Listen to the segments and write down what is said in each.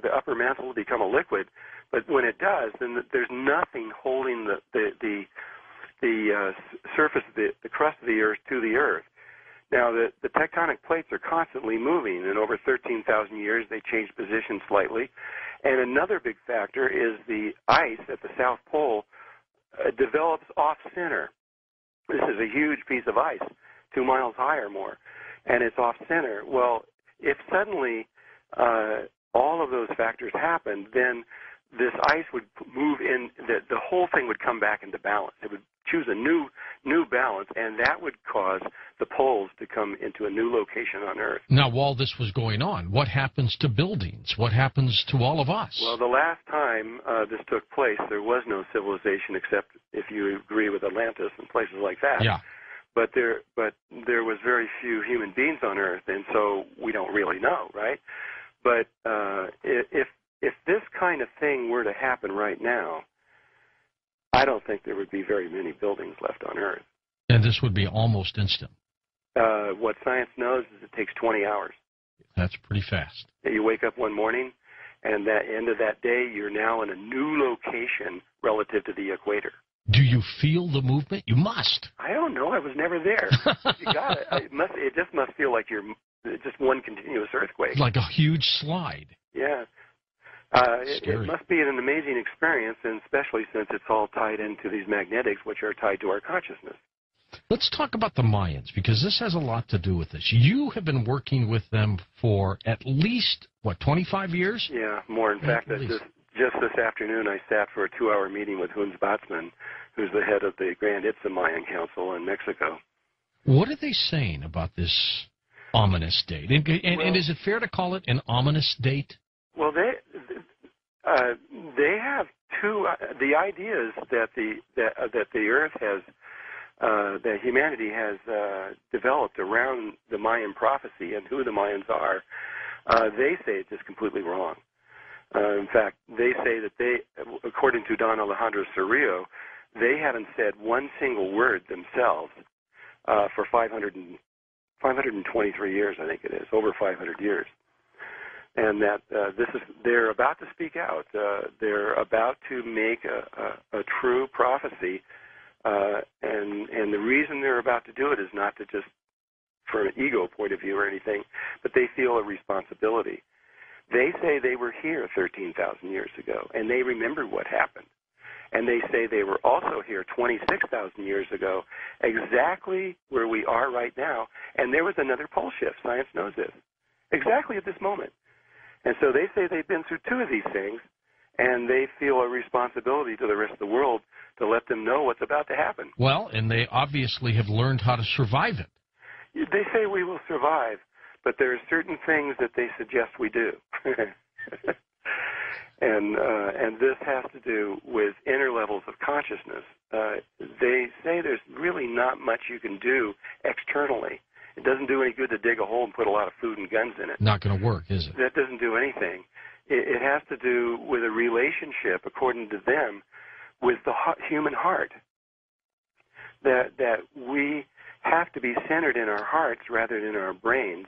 the upper mantle will become a liquid. But when it does, then there's nothing holding the surface, the crust of the Earth to the Earth. Now, the tectonic plates are constantly moving, and over 13,000 years they change position slightly. And another big factor is the ice at the South Pole develops off-center. This is a huge piece of ice, 2 miles high or more, and it's off-center. Well, if suddenly all of those factors happen, then this ice would move in, the whole thing would come back into balance. It would choose a new balance, and that would cause the poles to come into a new location on Earth. Now, while this was going on, what happens to buildings? What happens to all of us? Well, the last time this took place, there was no civilization except if you agree with Atlantis and places like that. Yeah. But there was very few human beings on Earth, and so we don't really know, right? But if this kind of thing were to happen right now, I don't think there would be very many buildings left on Earth. And this would be almost instant. What science knows is it takes 20 hours. That's pretty fast. You wake up one morning, and at the end of that day, you're now in a new location relative to the equator. Do you feel the movement? You must. I don't know. I was never there. You got it. It just must feel like you're just one continuous earthquake. Like a huge slide. Yeah. It must be an amazing experience, and especially since it's all tied into these magnetics, which are tied to our consciousness. Let's talk about the Mayans, because this has a lot to do with this. You have been working with them for at least, 25 years? Yeah, more. In fact, just this afternoon, I sat for a 2-hour meeting with Hunz Batzman, who's the head of the Grand Itza Mayan Council in Mexico. What are they saying about this ominous date? And is it fair to call it an ominous date? Well, they have two. The idea is that the Earth has, that humanity has developed around the Mayan prophecy and who the Mayans are. They say it's just completely wrong. In fact, they say that according to Don Alejandro Cerrillo, they haven't said one single word themselves for 523 years, I think it is, over 500 years. And that they're about to speak out. They're about to make a true prophecy, and the reason they're about to do it is not to just from an ego point of view or anything, but they feel a responsibility. They say they were here 13,000 years ago, and they remember what happened. And they say they were also here 26,000 years ago, exactly where we are right now. And there was another pole shift. Science knows this. Exactly at this moment. And so they say they've been through two of these things, and they feel a responsibility to the rest of the world to let them know what's about to happen. Well, and they obviously have learned how to survive it. They say we will survive, but there are certain things that they suggest we do. And this has to do with inner levels of consciousness. They say there's really not much you can do externally. It doesn't do any good to dig a hole and put a lot of food and guns in it. Not going to work, is it? That doesn't do anything. It has to do with a relationship, according to them, with the human heart. That we have to be centered in our hearts rather than our brains,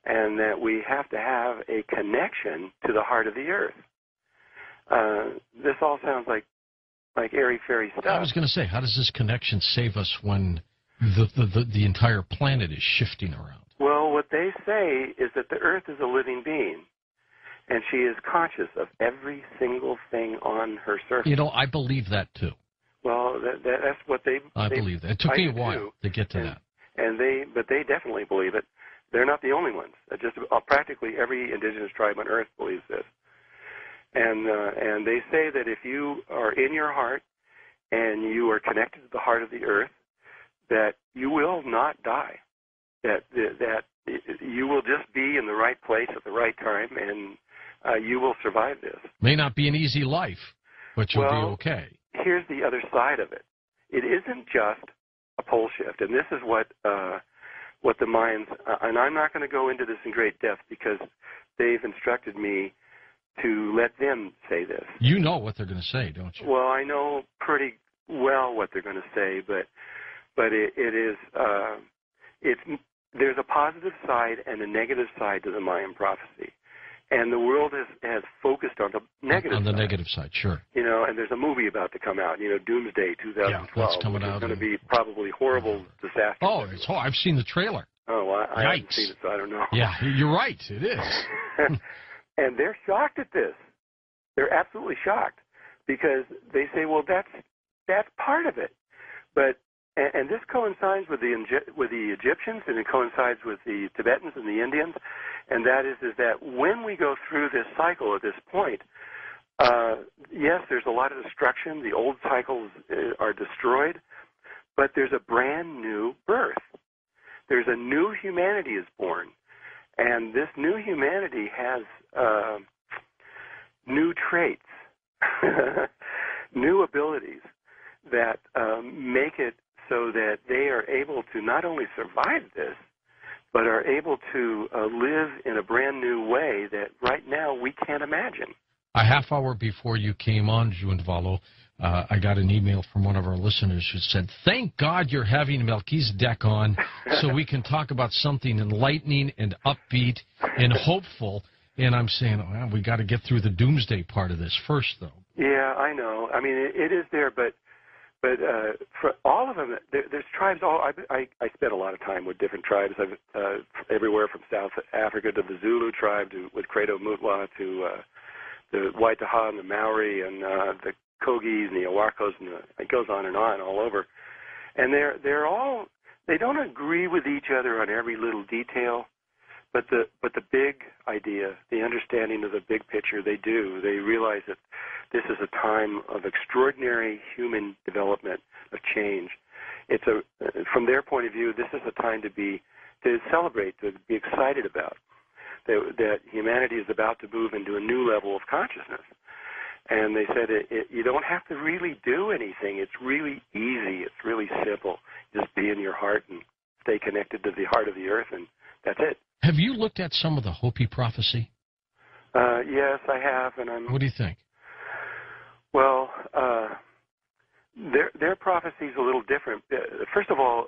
and that we have to have a connection to the heart of the earth. This all sounds like airy-fairy stuff. I was going to say, how does this connection save us when the entire planet is shifting around? Well, what they say is that the earth is a living being, and she is conscious of every single thing on her surface. You know, I believe that, too. Well, that's what they... I believe that. It took me a while to get to that. But they definitely believe it. They're not the only ones. Just practically every indigenous tribe on Earth believes this. And they say that if you are in your heart and you are connected to the heart of the earth, that you will not die. That you will just be in the right place at the right time, and you will survive this. May not be an easy life, but you'll be okay. Here's the other side of it. It isn't just a pole shift, and this is what the Mayans, and I'm not going to go into this in great depth because they've instructed me to let them say this. You know what they're going to say, don't you? Well, I know pretty well what they're going to say, but there's a positive side and a negative side to the Mayan prophecy. And the world has focused on the negative on the side. negative side, sure. You know, and there's a movie about to come out, you know, Doomsday 2012. Yeah, that's coming which out. is going to be probably horrible disaster. Oh, I've seen the trailer. Oh, well, I haven't Yikes. seen it, so I don't know. Yeah, you're right. It is. And they're shocked at this. They're absolutely shocked because they say, well, that's part of it. But and this coincides with the Egyptians, and it coincides with the Tibetans and the Indians, and that is that when we go through this cycle at this point, yes, there's a lot of destruction. The old cycles are destroyed, but there's a brand new birth. There's a new humanity is born, and this new humanity has new traits, new abilities that make it so that they are able to not only survive this, but are able to live in a brand new way that right now we can't imagine. A half hour before you came on, Drunvalo, I got an email from one of our listeners who said, thank God you're having Melchizedek on so we can talk about something enlightening and upbeat and hopeful. And I'm saying, well, we got to get through the doomsday part of this first, though. Yeah, I know. I mean, it is there, but for all of them, there's tribes. I spent a lot of time with different tribes. I've everywhere from South Africa to the Zulu tribe, with Credo Mutwa, to the Waitaha and the Maori and the Kogis and the Awakos, and it goes on and on all over. And they're all, they don't agree with each other on every little detail, but the big idea, the understanding of the big picture, they do. They realize that this is a time of extraordinary human development, of change. It's from their point of view, this is a time to celebrate, to be excited about. That humanity is about to move into a new level of consciousness. And they said you don't have to really do anything. It's really easy. It's really simple. Just be in your heart and stay connected to the heart of the earth, and that's it. Have you looked at some of the Hopi prophecy? Yes, I have. And What do you think? Well, their prophecy is a little different. First of all,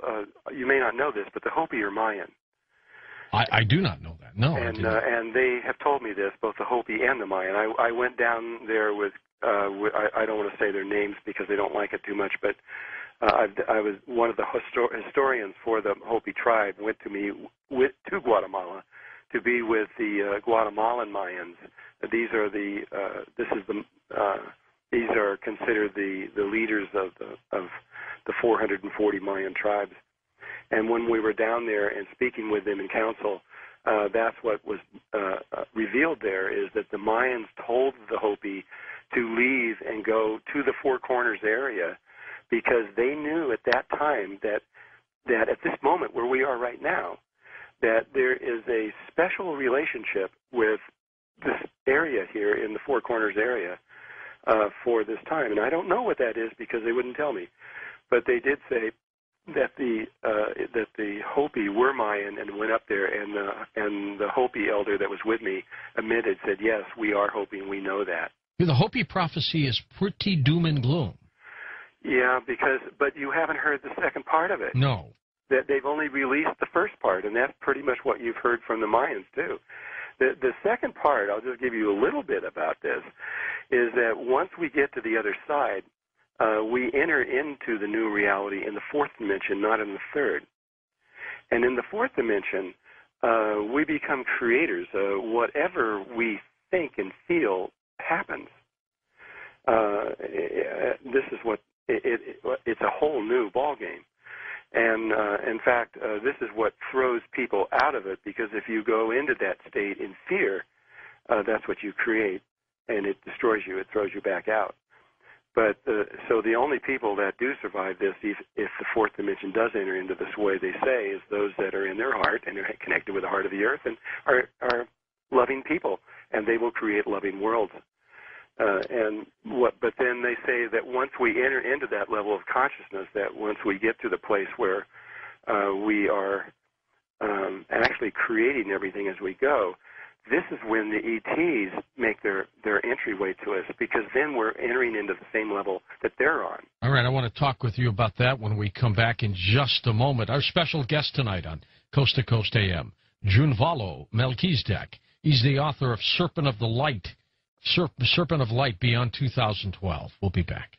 you may not know this, but the Hopi are Mayan. I do not know that. No. And they have told me this, both the Hopi and the Mayan. I went down there with I don't want to say their names because they don't like it too much, but I was one of the historians for the Hopi tribe. Went to Guatemala to be with the Guatemalan Mayans. These are these are considered the leaders of the 440 Mayan tribes. And when we were down there and speaking with them in council, that's what was revealed there, is that the Mayans told the Hopi to leave and go to the Four Corners area because they knew at that time that at this moment where we are right now, that there is a special relationship with this area here in the Four Corners area for this time. And I don't know what that is because they wouldn't tell me. But they did say that the Hopi were Mayan and went up there, and the Hopi elder that was with me admitted, said, yes, we are Hopi and we know that. The Hopi prophecy is pretty doom and gloom. Yeah, but you haven't heard the second part of it. No. That they've only released the first part, and that's pretty much what you've heard from the Mayans too. The second part, I'll just give you a little bit about this, is that once we get to the other side, we enter into the new reality in the fourth dimension, not in the third. And in the fourth dimension, we become creators. Whatever we think and feel happens. This is what it's a whole new ballgame. And in fact, this is what throws people out of it, because if you go into that state in fear, that's what you create, and it destroys you. It throws you back out. But so the only people that do survive this, if the fourth dimension does enter into this way they say, is those that are in their heart and are connected with the heart of the earth and are loving people, and they will create loving worlds. But then they say that once we enter into that level of consciousness, that once we get to the place where we are actually creating everything as we go, this is when the ETs make their entryway to us, because then we're entering into the same level that they're on. All right, I want to talk with you about that when we come back in just a moment. Our special guest tonight on Coast to Coast AM, Drunvalo Melchizedek. He's the author of Serpent of the Light, Serpent of Light Beyond 2012. We'll be back.